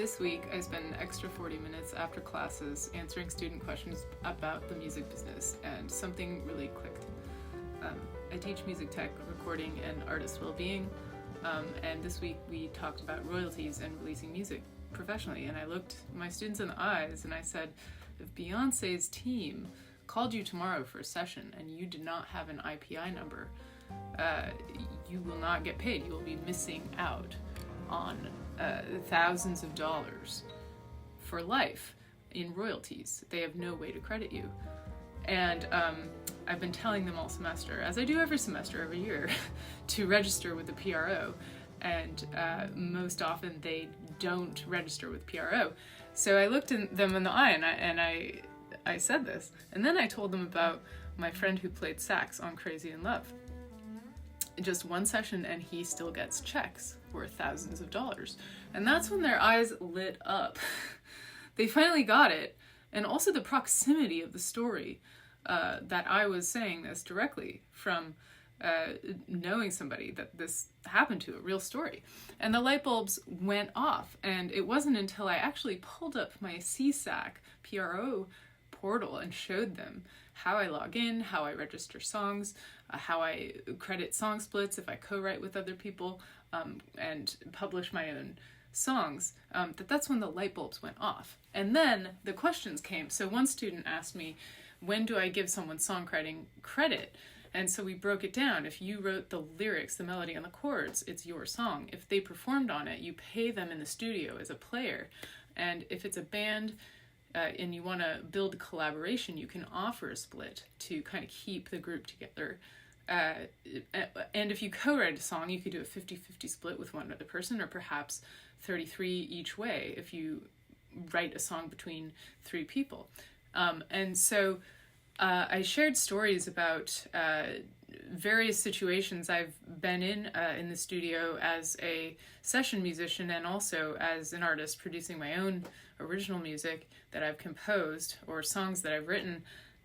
This week, I spent an extra 40 minutes after classes answering student questions about the music business, and something really clicked. I teach music tech, recording, and artist well-being, and this week we talked about royalties and releasing music professionally, and I looked my students in the eyes and I said, if Beyonce's team called you tomorrow for a session and you did not have an IPI number, you will not get paid. You will be missing out on thousands of dollars for life in royalties. They have no way to credit you. And I've been telling them all semester, as I do every semester, every year, to register with the PRO. And most often they don't register with PRO. So I looked them in the eye and I said this. And then I told them about my friend who played sax on Crazy in Love. Just one session and he still gets checks worth thousands of dollars. And that's when their eyes lit up. They finally got it. And also the proximity of the story, that I was saying this directly from knowing somebody that this happened to, a real story. And the light bulbs went off. And it wasn't until I actually pulled up my CSAC PRO portal and showed them how I log in, how I register songs, how I credit song splits if I co-write with other people, and publish my own songs, that's when the light bulbs went off. And then the questions came. So one student asked me, when do I give someone songwriting credit? And so we broke it down. If you wrote the lyrics, the melody, and the chords, it's your song. If they performed on it, you pay them in the studio as a player. And if it's a band, and you want to build collaboration, you can offer a split to kind of keep the group together. And if you co-write a song, you could do a 50-50 split with one other person, or perhaps 33 each way if you write a song between three people. And so I shared stories about various situations I've been in the studio as a session musician and also as an artist producing my own original music that I've composed or songs that I've written.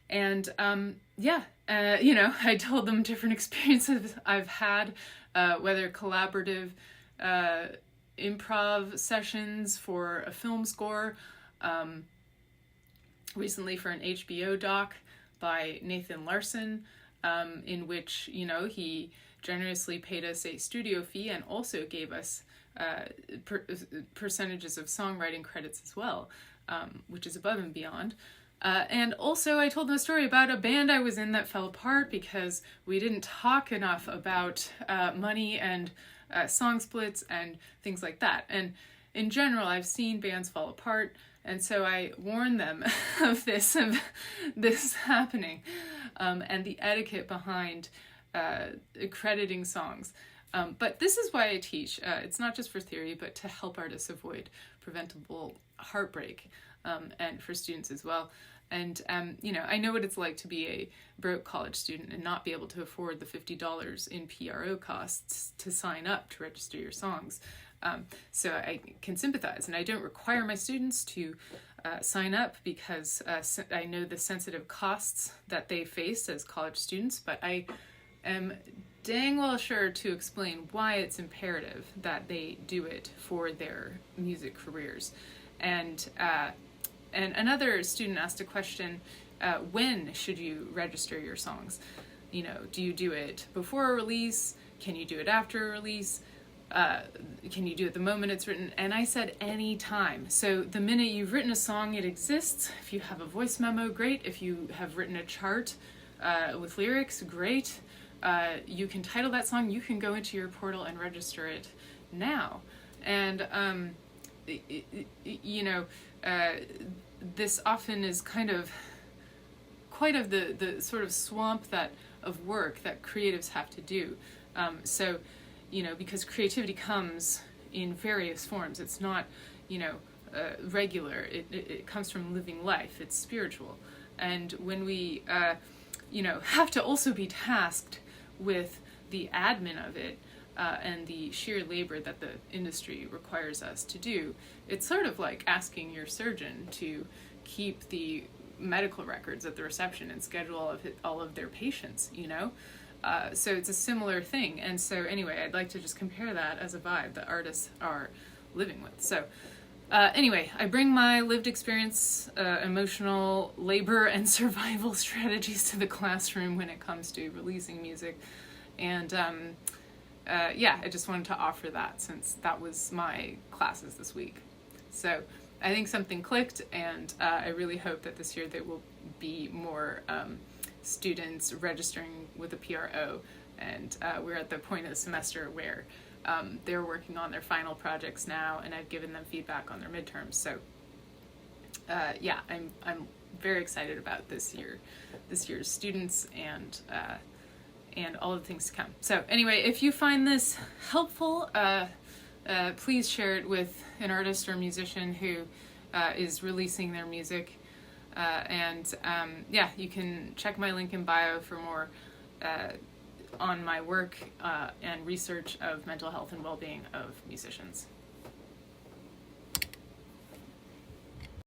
And I told them different experiences I've had, whether collaborative improv sessions for a film score, recently for an HBO doc by Nathan Larson, in which, he generously paid us a studio fee and also gave us percentages of songwriting credits as well, which is above and beyond. And also I told them a story about a band I was in that fell apart because we didn't talk enough about money and song splits and things like that. And in general, I've seen bands fall apart, and so I warned them of this happening, and the etiquette behind crediting songs. But this is why I teach. It's not just for theory, but to help artists avoid preventable heartbreak, and for students as well. And, I know what it's like to be a broke college student and not be able to afford the $50 in PRO costs to sign up to register your songs. So I can sympathize, and I don't require my students to sign up because I know the sensitive costs that they face as college students, but I am dang well sure to explain why it's imperative that they do it for their music careers. And another student asked a question, when should you register your songs? Do you do it before a release? Can you do it after a release? Can you do it the moment it's written? And I said any time. So the minute you've written a song, it exists. If you have a voice memo, great. If you have written a chart with lyrics, great. You can title that song. You can go into your portal and register it now. And this often is kind of quite of the sort of swamp of work that creatives have to do. Because creativity comes in various forms. It's not, regular. It comes from living life. It's spiritual. And when we, have to also be tasked with the admin of it, and the sheer labor that the industry requires us to do, it's sort of like asking your surgeon to keep the medical records at the reception and schedule all of their patients, So it's a similar thing. And so anyway, I'd like to just compare that as a vibe that artists are living with. So Anyway, I bring my lived experience, emotional labor, and survival strategies to the classroom when it comes to releasing music. And I just wanted to offer that since that was my classes this week. So I think something clicked, and I really hope that this year there will be more students registering with a PRO. And we're at the point of the semester where they're working on their final projects now, and I've given them feedback on their midterms. So I'm very excited about this year's students and all of the things to come. So anyway, if you find this helpful, please share it with an artist or musician who is releasing their music. You can check my link in bio for more on my work and research of mental health and well-being of musicians.